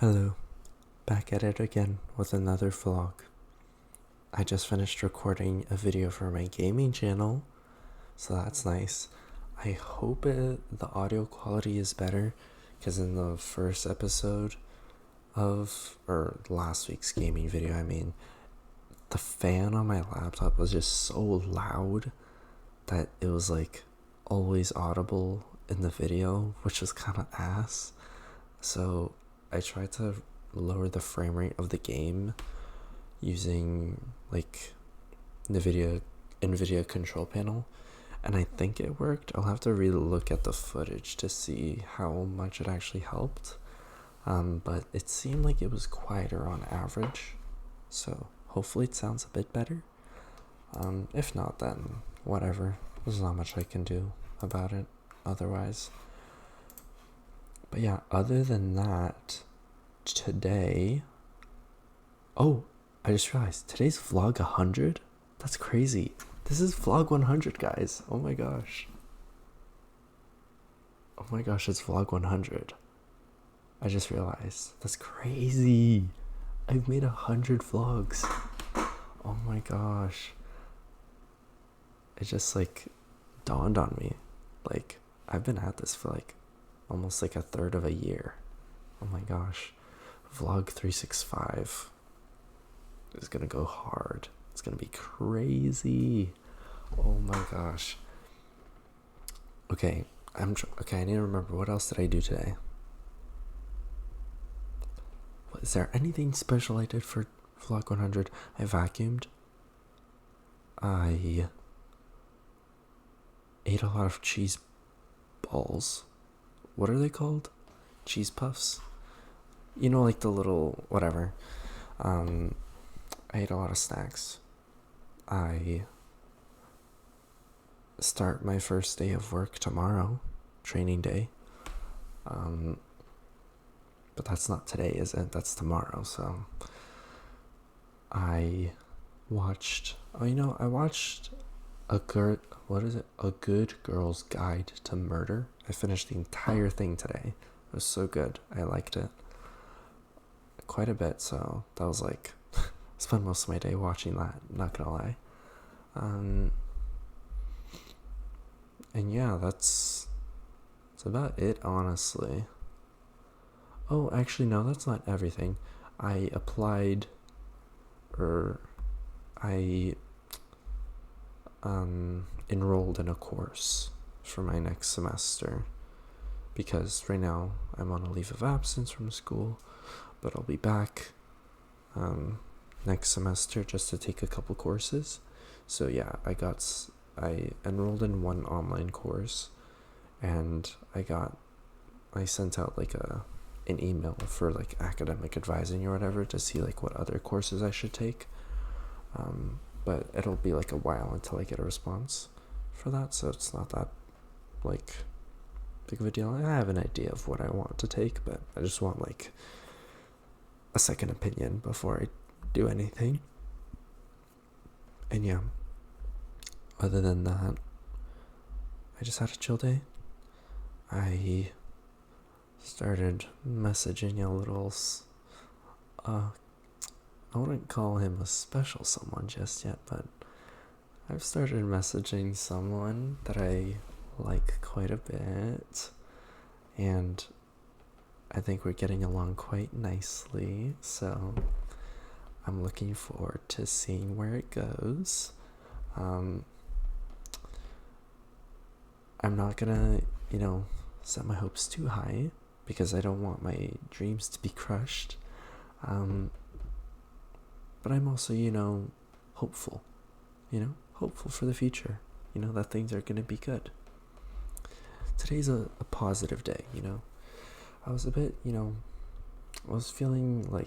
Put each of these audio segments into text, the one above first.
Hello, back at it again with another vlog. I just finished recording a video for my gaming channel, so that's nice. I hope the audio quality is better, because in the first episode or last week's gaming video, the fan on my laptop was just so loud that it was like always audible in the video, which was kind of ass. So I tried to lower the frame rate of the game using like NVIDIA control panel, and I think it worked. I'll have to really look at the footage to see how much it actually helped. But it seemed like it was quieter on average, so hopefully it sounds a bit better. If not, then whatever. There's not much I can do about it otherwise. But yeah, other than that, today... Oh, I just realized, today's vlog 100? That's crazy. This is vlog 100, guys. Oh my gosh. Oh my gosh, it's vlog 100. I just realized. That's crazy. I've made 100 vlogs. Oh my gosh. It just dawned on me. I've been at this for almost a third of a year. Oh my gosh. Vlog 365 is gonna go hard. It's gonna be crazy. Oh my gosh. Okay, I need to remember, what else did I do today? Is there anything special I did for vlog 100? I vacuumed. I ate a lot of cheese balls. What are they called? Cheese puffs? You know, the little whatever. I ate a lot of snacks. I start my first day of work tomorrow, training day. But that's not today, is it? That's tomorrow. So I watched a Good Girl's Guide to Murder. I finished the entire thing today. It was so good. I liked it quite a bit, so that was I spent most of my day watching that, not gonna lie. And yeah, that's about it, honestly. Oh, actually, no, that's not everything. I applied, or I enrolled in a course for my next semester, because right now I'm on a leave of absence from school, but I'll be back next semester just to take a couple courses. So yeah, I enrolled in one online course, and I sent out an email for academic advising or whatever to see what other courses I should take. But it'll be a while until I get a response for that, so it's not that big of a deal. I have an idea of what I want to take, but I just want a second opinion before I do anything. And yeah, other than that, I just had a chill day. I started messaging a little I wouldn't call him a special someone just yet, but I've started messaging someone that I like quite a bit, and I think we're getting along quite nicely, so I'm looking forward to seeing where it goes. I'm not gonna, set my hopes too high, because I don't want my dreams to be crushed. But I'm also, hopeful, hopeful for the future, that things are gonna be good. Today's a positive day, I was a bit, I was feeling a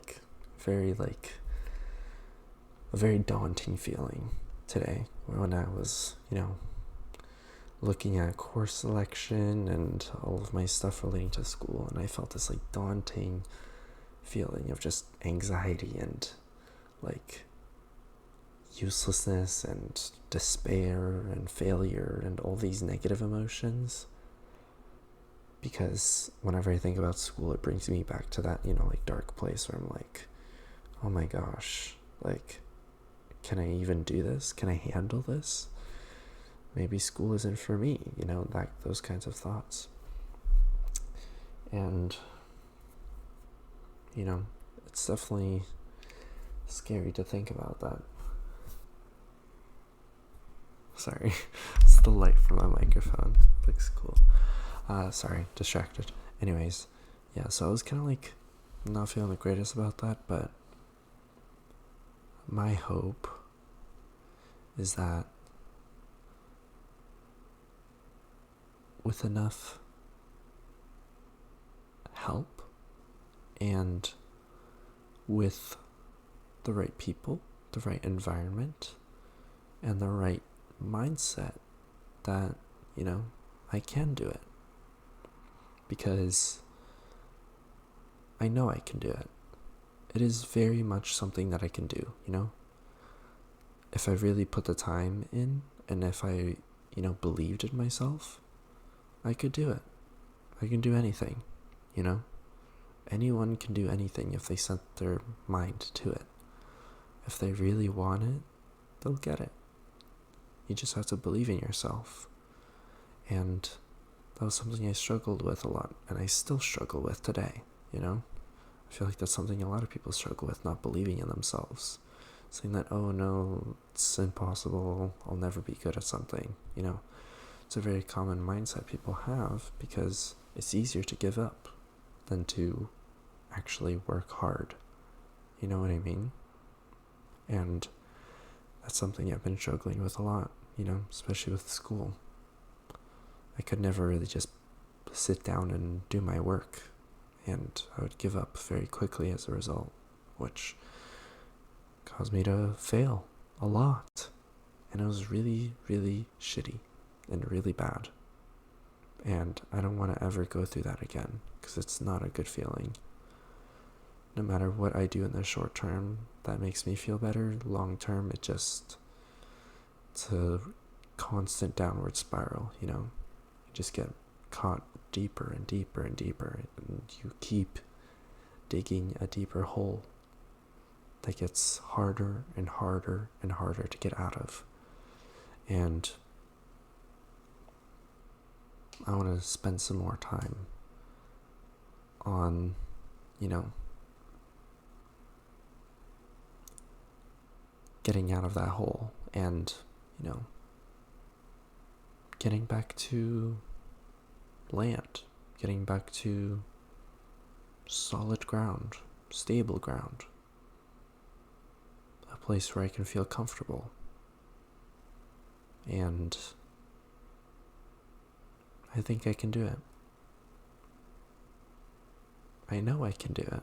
very daunting feeling today when I was, looking at course selection and all of my stuff relating to school, and I felt this daunting feeling of just anxiety and uselessness and despair and failure and all these negative emotions. because whenever I think about school, it brings me back to that, like dark place where I'm like, oh my gosh, like, can I even do this? Can I handle this? Maybe school isn't for me, like those kinds of thoughts. And, it's definitely scary to think about that. Sorry, it's the light from my microphone. Looks cool. Sorry, distracted. Anyways, yeah, so I was kind of like not feeling the greatest about that, but my hope is that with enough help and with the right people, the right environment, and the right mindset, that, I can do it. Because I know I can do it. It is very much something that I can do, If I really put the time in, and if I, believed in myself, I could do it. I can do anything, Anyone can do anything if they set their mind to it. If they really want it, they'll get it. You just have to believe in yourself. And that was something I struggled with a lot, and I still struggle with today, I feel like that's something a lot of people struggle with, not believing in themselves. Saying that, oh no, it's impossible, I'll never be good at something, It's a very common mindset people have, because it's easier to give up than to actually work hard. You know what I mean? And that's something I've been struggling with a lot, especially with school. I could never really just sit down and do my work, and I would give up very quickly as a result, which caused me to fail a lot. And it was really, really shitty and really bad. And I don't want to ever go through that again, because it's not a good feeling. No matter what I do in the short term that makes me feel better, long term it's a constant downward spiral, You just get caught deeper and deeper and deeper, and you keep digging a deeper hole that gets harder and harder and harder to get out of. And I want to spend some more time on, getting out of that hole and, getting back to land, getting back to solid ground, stable ground, a place where I can feel comfortable. And I think I can do it. I know I can do it.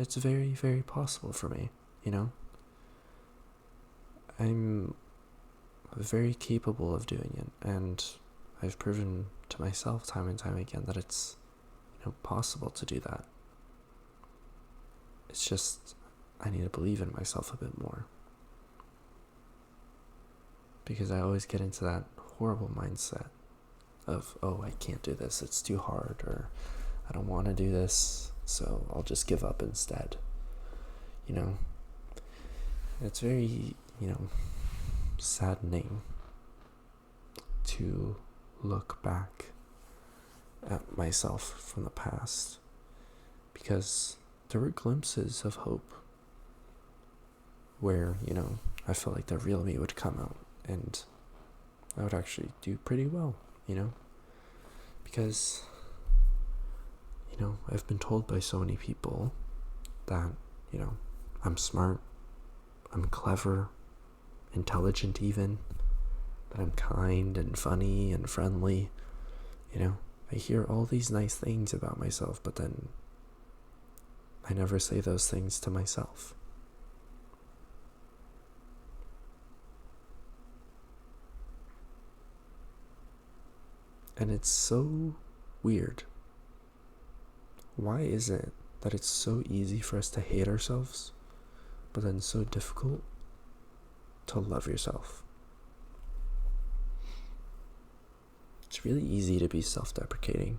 It's very, very possible for me, I'm very capable of doing it, and I've proven to myself time and time again that it's, possible to do that. It's just, I need to believe in myself a bit more. Because I always get into that horrible mindset of, oh, I can't do this, it's too hard, or I don't want to do this, so I'll just give up instead. It's very, saddening to look back at myself from the past, because there were glimpses of hope where, I felt like the real me would come out, and I would actually do pretty well, because, I've been told by so many people that, I'm smart, I'm clever, intelligent even, that I'm kind and funny and friendly, I hear all these nice things about myself, but then I never say those things to myself. And it's so weird. Why is it that it's so easy for us to hate ourselves, but then so difficult to love yourself? It's really easy to be self-deprecating,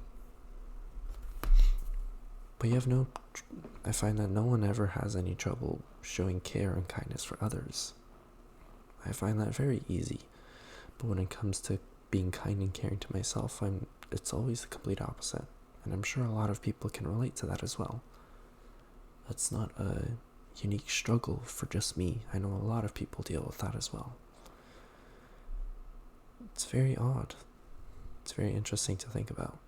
But I find that no one ever has any trouble showing care and kindness for others. I find that very easy. But when it comes to being kind and caring to myself, it's always the complete opposite. And I'm sure a lot of people can relate to that as well. That's not a unique struggle for just me. I know a lot of people deal with that as well. It's very odd. It's very interesting to think about.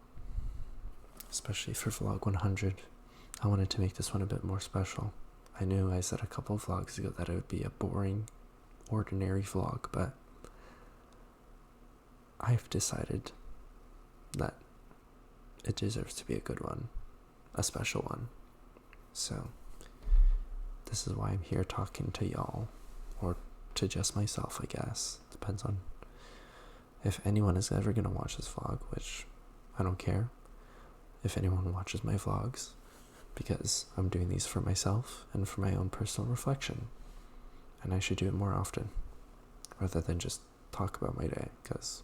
Especially for vlog 100. I wanted to make this one a bit more special. I knew I said a couple of vlogs ago that it would be a boring, ordinary vlog, but I've decided that it deserves to be a good one, a special one. So, this is why I'm here talking to y'all, or to just myself, I guess. Depends on if anyone is ever gonna watch this vlog, which I don't care if anyone watches my vlogs, because I'm doing these for myself and for my own personal reflection, and I should do it more often, rather than just talk about my day, because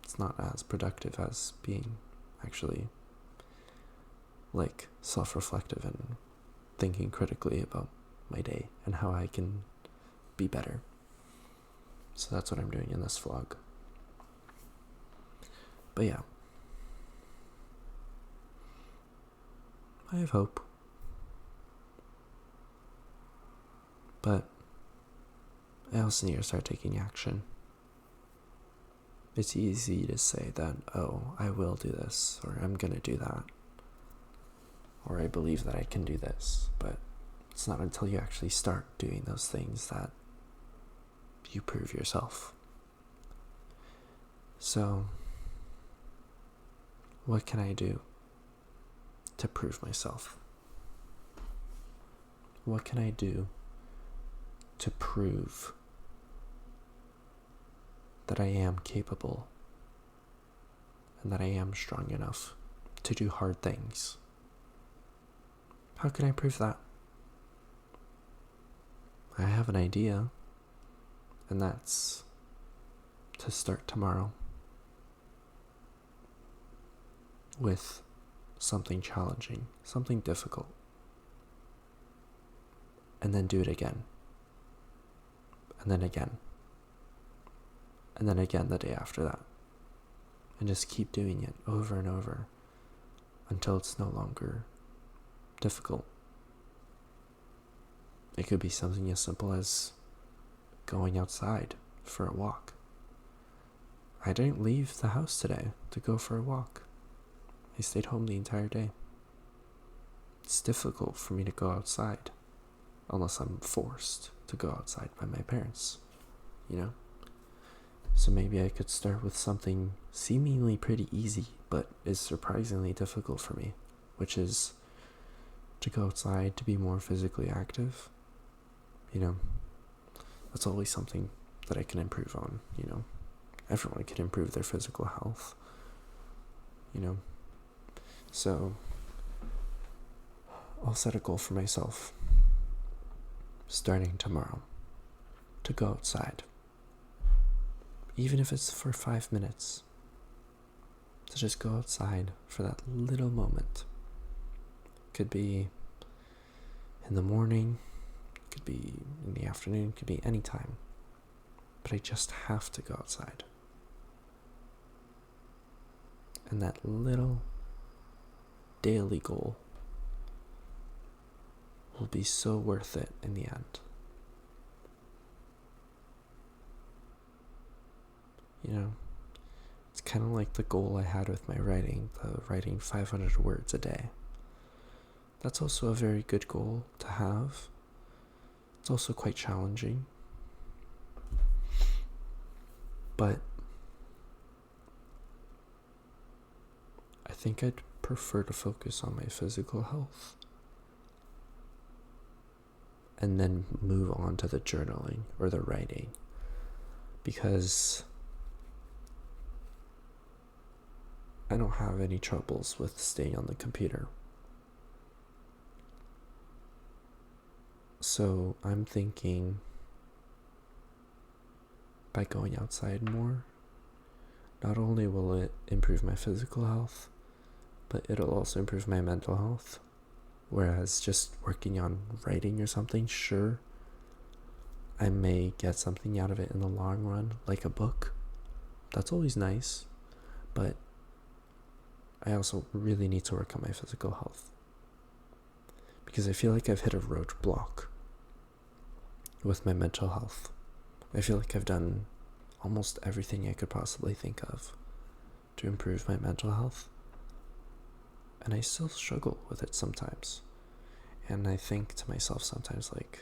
it's not as productive as being actually like self-reflective and thinking critically about my day and how I can be better. So that's what I'm doing in this vlog. But yeah, I have hope. But I also need to start taking action. It's easy to say that, oh, I will do this, or I'm gonna do that, or I believe that I can do this, but it's not until you actually start doing those things that you prove yourself. So, what can I do to prove myself? What can I do to prove that I am capable and that I am strong enough to do hard things? How can I prove that? I have an idea, and that's to start tomorrow with something challenging, something difficult, and then do it again, and then again, and then again the day after that, and just keep doing it over and over until it's no longer difficult. It could be something as simple as going outside for a walk. I didn't leave the house today to go for a walk. I stayed home the entire day. It's difficult for me to go outside unless I'm forced to go outside by my parents, you know? So maybe I could start with something seemingly pretty easy, but is surprisingly difficult for me, which is to go outside to be more physically active. You know, that's always something that I can improve on, you know. Everyone can improve their physical health, you know. So, I'll set a goal for myself, starting tomorrow, to go outside. Even if it's for 5 minutes, to just go outside for that little moment. Could be in the morning, could be in the afternoon, could be any time. But I just have to go outside. And that little daily goal will be so worth it in the end. You know, it's kind of like the goal I had with my writing, the writing 500 words a day. That's also a very good goal to have. It's also quite challenging. But I think I'd prefer to focus on my physical health and then move on to the journaling or the writing, because I don't have any troubles with staying on the computer. So I'm thinking by going outside more, not only will it improve my physical health, but it'll also improve my mental health Whereas just working on writing or something, sure, I may get something out of it in the long run, like a book. That's always nice. But I also really need to work on my physical health. Because I feel like I've hit a roadblock with my mental health. I feel like I've done almost everything I could possibly think of to improve my mental health. And I still struggle with it sometimes. And I think to myself sometimes, like,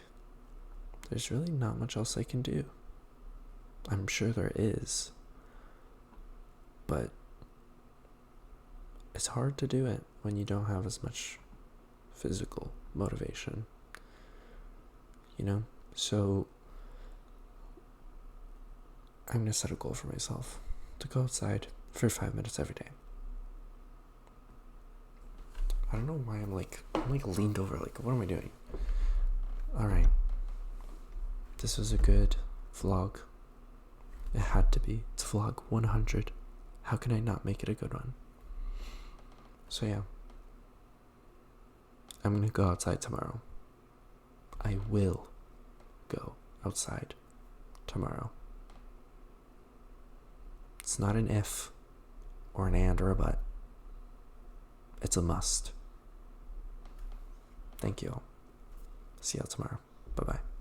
there's really not much else I can do. I'm sure there is. But it's hard to do it when you don't have as much physical motivation. You know? So I'm going to set a goal for myself to go outside for 5 minutes every day. I don't know why I'm like leaned over. Like, what am I doing? Alright. This was a good vlog. It had to be. It's vlog 100. How can I not make it a good one? So yeah. I'm going to go outside tomorrow. I will go outside tomorrow. It's not an if or an and or a but. It's a must. Thank you all. See y'all tomorrow. Bye-bye.